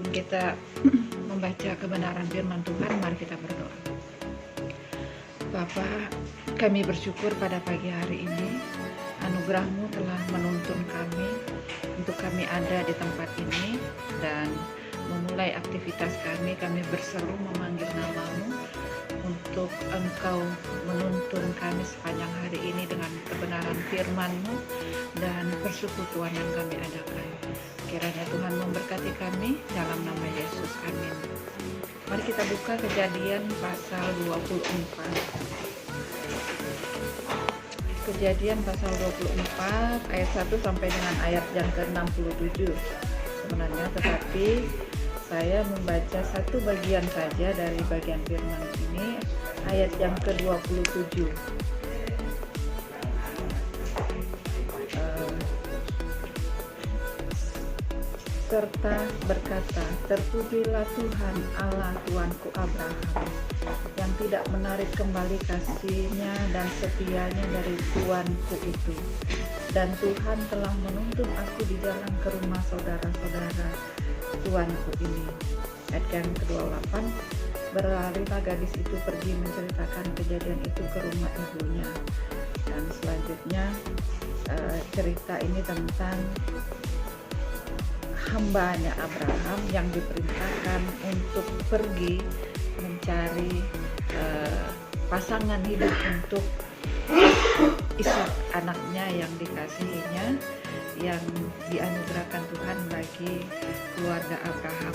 Sebelum kita membaca kebenaran firman Tuhan, mari kita berdoa. Bapa, kami bersyukur pada pagi hari ini. Anugerah-Mu telah menuntun kami untuk kami ada di tempat ini dan memulai aktivitas kami. Kami berseru memanggil nama-Mu untuk Engkau menuntun kami sepanjang hari ini dengan kebenaran firman-Mu dan persekutuan yang kami adakan. Kiranya Tuhan memberkati kami dalam nama Yesus. Amin. Mari kita buka Kejadian pasal 24. Kejadian pasal 24 ayat 1 sampai dengan ayat yang ke-67 sebenarnya, tetapi saya membaca satu bagian saja dari bagian firman ini, ayat yang ke-27. Serta berkata, terpujilah Tuhan Allah Tuanku Abraham, yang tidak menarik kembali kasihnya dan setianya dari tuanku itu. Dan Tuhan telah menuntun aku di jalan ke rumah saudara-saudara tuanku ini. Ayat yang ke-28, berlarilah gadis itu pergi menceritakan kejadian itu ke rumah ibunya. Dan selanjutnya cerita ini tentang hambanya Abraham yang diperintahkan untuk pergi mencari pasangan hidup untuk Ishak, anaknya yang dikasihinya, yang dianugerahkan Tuhan bagi keluarga Abraham.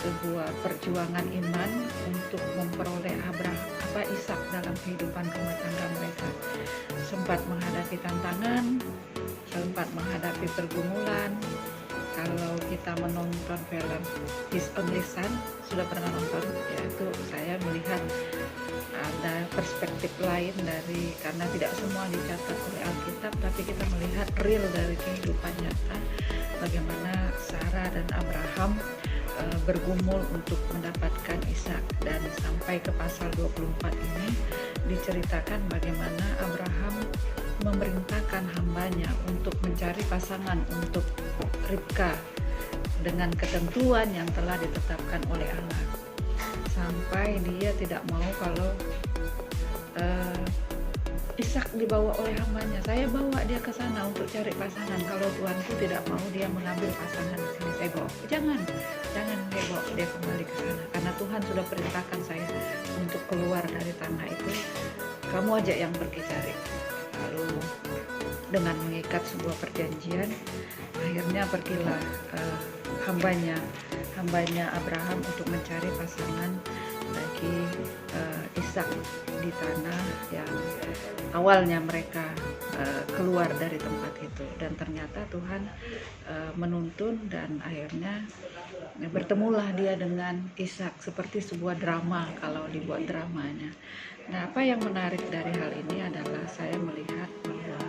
Sebuah perjuangan iman untuk memperoleh Ishak dalam kehidupan rumah tangga mereka. Sempat menghadapi tantangan, sempat menghadapi pergumulan. Kalau kita menonton film His Only Son, sudah pernah nonton, yaitu saya melihat ada perspektif lain dari, karena tidak semua dicatat oleh Alkitab, tapi kita melihat real dari kehidupan nyata bagaimana Sarah dan Abraham bergumul untuk mendapatkan Ishak. Dan sampai ke pasal 24 ini diceritakan bagaimana Abraham memerintahkan hambanya untuk mencari pasangan untuk Ribka dengan ketentuan yang telah ditetapkan oleh Allah. Sampai dia tidak mau kalau Ishak dibawa oleh hambanya. Saya bawa dia ke sana untuk cari pasangan. Kalau tuanku tidak mau dia mengambil pasangan di sini, saya bawa. Jangan saya bawa dia kembali ke sana. Karena Tuhan sudah perintahkan saya untuk keluar dari tanah itu. Kamu aja yang pergi cari. Lalu dengan mengikat sebuah perjanjian, akhirnya pergilah hambanya Abraham untuk mencari pasangan bagi Ishak di tanah yang awalnya mereka keluar dari tempat itu. Dan ternyata Tuhan menuntun dan akhirnya bertemulah dia dengan Ishak, seperti sebuah drama kalau dibuat dramanya. Nah, apa yang menarik dari hal ini adalah saya melihat bahwa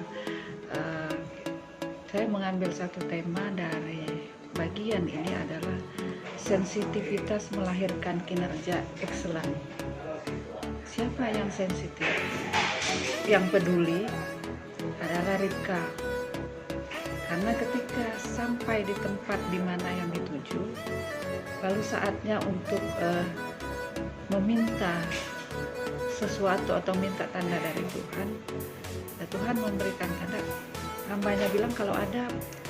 saya mengambil satu tema dari bagian ini adalah sensitivitas melahirkan kinerja excellent. Siapa yang sensitif? Yang peduli adalah Ribka. Karena ketika sampai di tempat di mana yang dituju, lalu saatnya untuk meminta sesuatu atau minta tanda dari Tuhan, dan Tuhan memberikan tanda. Hambanya bilang kalau ada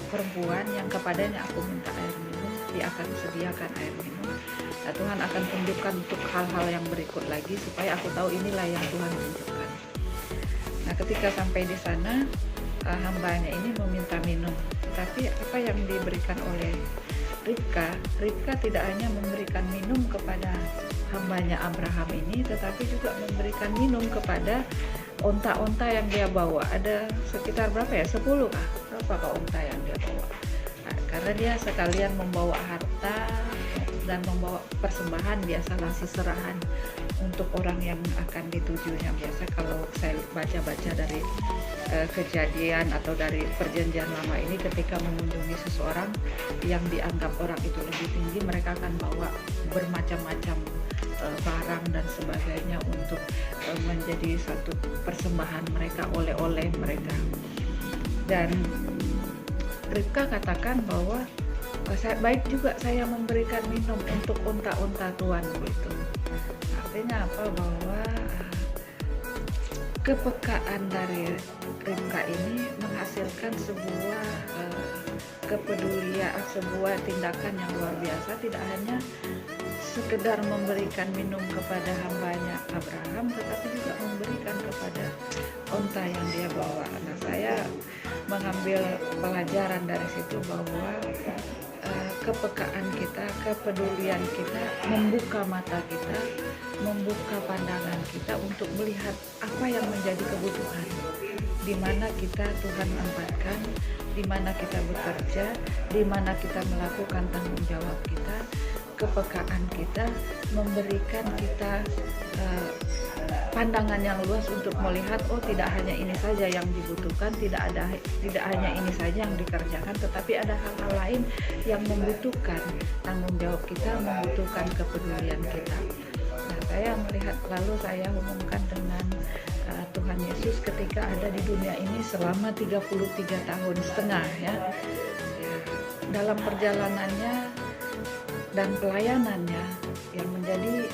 perempuan yang kepadanya aku minta air minum, dia akan sediakan air minum. Nah, Tuhan akan tunjukkan untuk hal-hal yang berikut lagi supaya aku tahu inilah yang Tuhan tunjukkan. Nah, ketika sampai di sana, hambanya ini meminta minum. Tapi apa yang diberikan oleh Ribka tidak hanya memberikan minum kepada hambanya Abraham ini, tetapi juga memberikan minum kepada onta-onta yang dia bawa. Ada sekitar berapa ya? 10 kah? Berapa kah onta yang dia bawa? Nah, karena dia sekalian membawa harta dan membawa persembahan, biasalah seserahan untuk orang yang akan ditujunya. Biasa kalau saya baca-baca dari kejadian atau dari perjanjian lama ini, ketika mengunjungi seseorang yang dianggap orang itu lebih tinggi, mereka akan bawa bermacam-macam barang dan sebagainya untuk menjadi satu persembahan mereka, oleh-oleh mereka. Dan Ribka katakan bahwa Baik juga saya memberikan minum untuk unta-unta tuanku itu. Artinya apa? Bahwa kepekaan dari Ribka ini menghasilkan sebuah kepedulian, sebuah tindakan yang luar biasa. Tidak hanya sekedar memberikan minum kepada hambanya Abraham, tetapi juga memberikan kepada unta yang dia bawa. Nah, saya mengambil pelajaran dari situ bahwa kepekaan kita, kepedulian kita membuka mata kita, membuka pandangan kita untuk melihat apa yang menjadi kebutuhan, di mana kita Tuhan tempatkan, di mana kita bekerja, di mana kita melakukan tanggung jawab kita. Kepekaan kita memberikan kita pandangan yang luas untuk melihat, oh, tidak hanya ini saja yang dibutuhkan, tidak hanya ini saja yang dikerjakan, tetapi ada hal-hal lain yang membutuhkan tanggung jawab kita, membutuhkan kepedulian kita. Nah, saya melihat, lalu saya umumkan dengan Tuhan Yesus ketika ada di dunia ini selama 33 tahun setengah ya. Dalam perjalanannya dan pelayanannya yang menjadi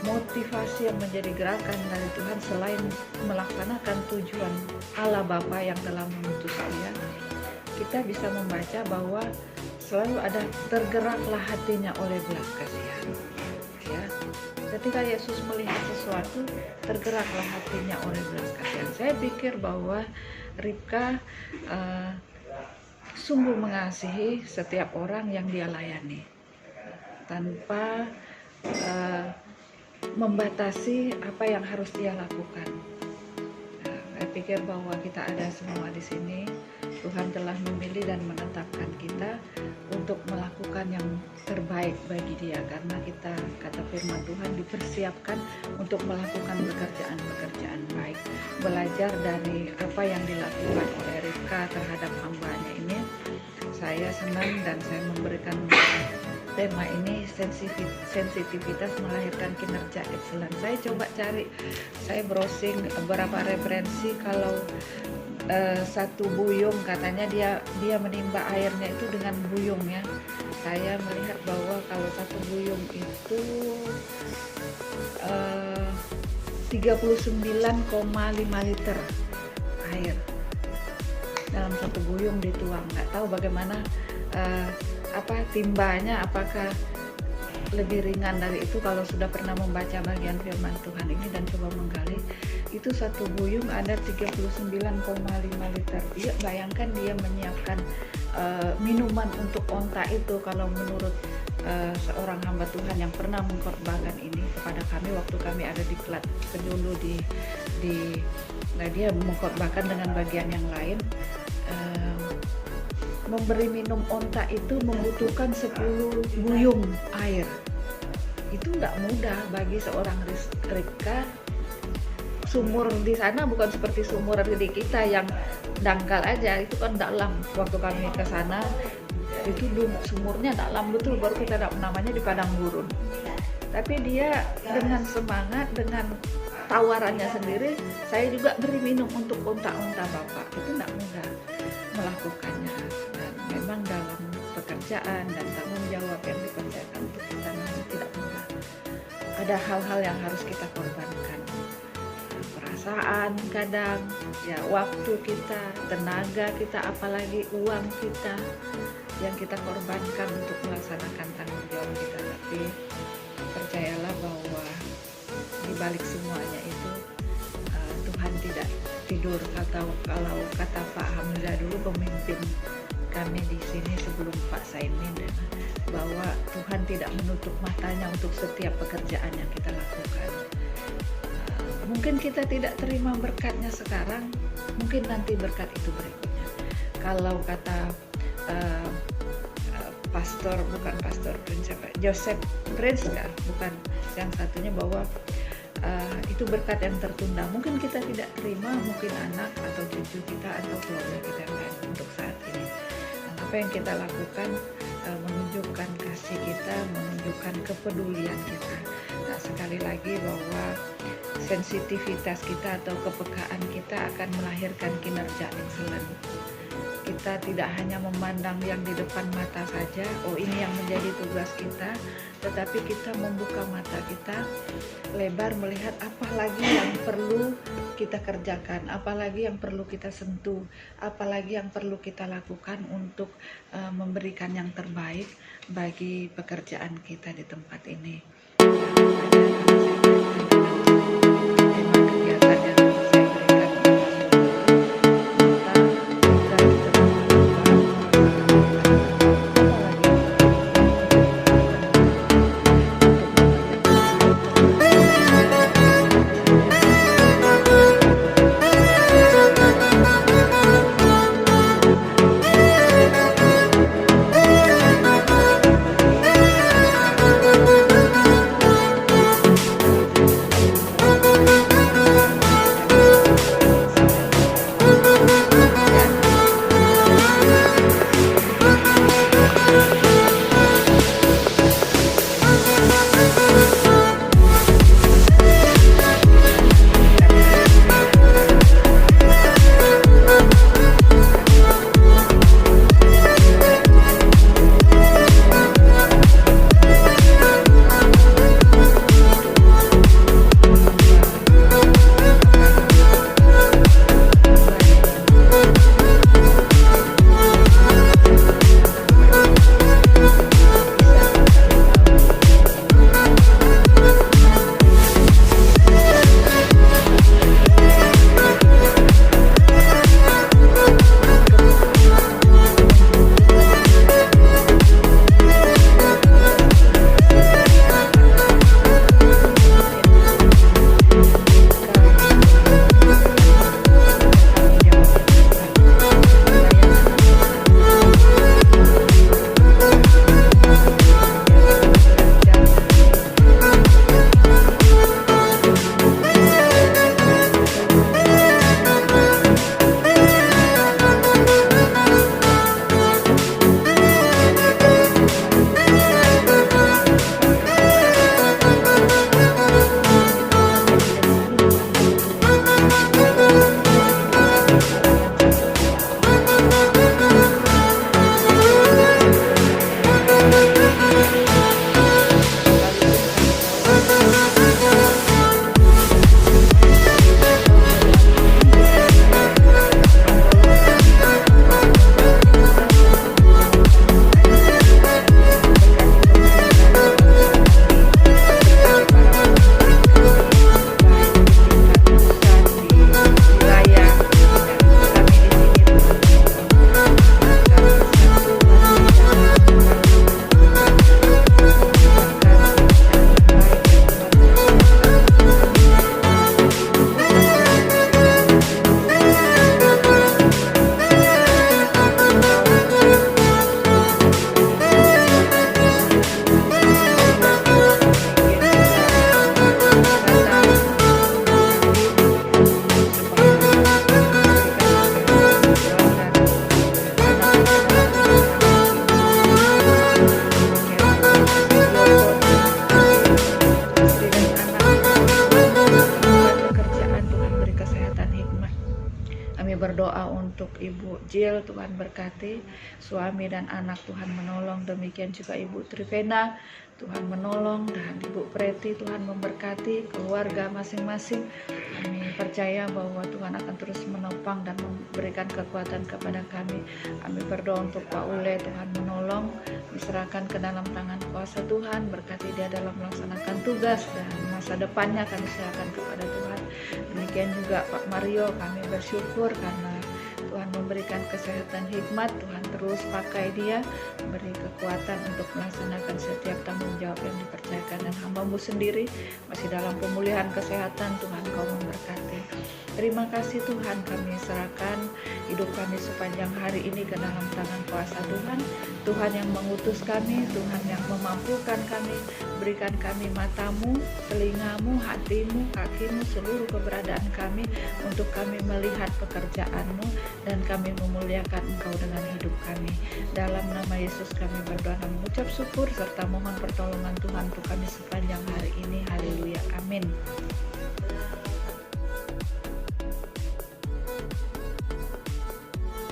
motivasi, yang menjadi gerakan dari Tuhan, selain melaksanakan tujuan Allah Bapa yang telah mengutus Dia, kita bisa membaca bahwa selalu ada tergeraklah hatinya oleh belas kasihan. Ya, ketika Yesus melihat sesuatu, tergeraklah hatinya oleh belas kasihan. Saya pikir bahwa Ribka sungguh mengasihi setiap orang yang dia layani, tanpa membatasi apa yang harus dia lakukan. Nah, saya pikir bahwa kita ada semua di sini, Tuhan telah memilih dan menetapkan kita untuk melakukan yang terbaik bagi Dia, karena kita, kata firman Tuhan, dipersiapkan untuk melakukan pekerjaan-pekerjaan baik. Belajar dari apa yang dilakukan oleh Ribka terhadap hambanya ini, saya senang dan saya memberikan tema ini, sensitivitas melahirkan kinerja excellent. Saya coba cari, saya browsing beberapa referensi. Kalau satu buyung, katanya dia menimba airnya itu dengan buyung ya. Saya melihat bahwa kalau satu buyung itu 39,5 liter air dalam satu buyung dituang. Nggak tahu bagaimana timbanya, apakah lebih ringan dari itu. Kalau sudah pernah membaca bagian firman Tuhan ini dan coba menggali, itu satu buyung ada 39,5 liter. Iya, bayangkan dia menyiapkan minuman untuk onta itu. Kalau menurut seorang hamba Tuhan yang pernah mengkhotbahkan ini kepada kami waktu kami ada di Klat Kedulu nah, dia mengkhotbahkan dengan bagian yang lain. Memberi minum onta itu membutuhkan 10 buyung air. Itu nggak mudah bagi seorang Ribka. Sumur di sana bukan seperti sumur di kita yang dangkal aja, itu kan dalam. Waktu kami ke sana itu sumurnya dalam betul, baru kita namanya di padang gurun. Tapi dia dengan semangat, dengan tawarannya sendiri, saya juga beri minum untuk unta-unta Bapak. Itu nggak mudah melakukannya. Dan memang dalam pekerjaan dan tanggung jawab yang dipercayakan untuk kita tidak mudah. Ada hal-hal yang harus kita korbankan. Perasaan kadang, ya, waktu kita, tenaga kita, apalagi uang kita yang kita korbankan untuk melaksanakan tanggung jawab kita. Tapi percayalah bahwa di balik semuanya itu Tuhan tidak tidur. Kalau kata Pak Hamzah dulu, pemimpin kami di sini sebelum Pak Saimin, bahwa Tuhan tidak menutup matanya untuk setiap pekerjaan yang kita lakukan. Mungkin kita tidak terima berkatnya sekarang, mungkin nanti berkat itu berikutnya. Kalau kata Joseph Prince, bukan yang satunya, bahwa itu berkat yang tertunda. Mungkin kita tidak terima, mungkin anak atau cucu kita atau keluarga kita yang lain untuk saat ini. Apa yang kita lakukan menunjukkan kasih kita, menunjukkan kepedulian kita. Nah, sekali lagi bahwa sensitivitas kita atau kepekaan kita akan melahirkan kinerja excellent. kita tidak hanya memandang yang di depan mata saja, oh ini yang menjadi tugas kita, tetapi kita membuka mata kita lebar melihat apa lagi yang perlu kita kerjakan, apalagi yang perlu kita sentuh, apalagi yang perlu kita lakukan untuk memberikan yang terbaik bagi pekerjaan kita di tempat ini. Berdoa untuk Ibu Jill, Tuhan berkati, suami dan anak Tuhan menolong, demikian juga Ibu Trivena, Tuhan menolong, dan Ibu Preti, Tuhan memberkati keluarga masing-masing. Kami percaya bahwa Tuhan akan terus menopang dan memberikan kekuatan kepada kami. Kami berdoa untuk Pak Ule, Tuhan menolong, diserahkan ke dalam tangan kuasa Tuhan, berkati dia dalam melaksanakan tugas dan masa depannya kami serahkan kepada Tuhan. Demikian juga Pak Mario, kami bersyukur karena Tuhan memberikan kesehatan hikmat, Tuhan terus pakai dia, beri kekuatan untuk melaksanakan setiap tanggung jawab yang dipercayakan, dan hamba-Mu sendiri masih dalam pemulihan kesehatan, Tuhan Kau memberkati. Terima kasih Tuhan, kami serahkan hidup kami sepanjang hari ini ke dalam tangan kuasa Tuhan. Tuhan yang mengutus kami, Tuhan yang memampukan kami, berikan kami matamu, telingamu, hatimu, kakimu, seluruh keberadaan kami untuk kami melihat pekerjaan-Mu, dan kami memuliakan Engkau dengan hidup kami. Dalam nama Yesus kami berdoa dan mengucap syukur serta mohon pertolongan Tuhan untuk kami sepanjang hari ini. Haleluya, amin.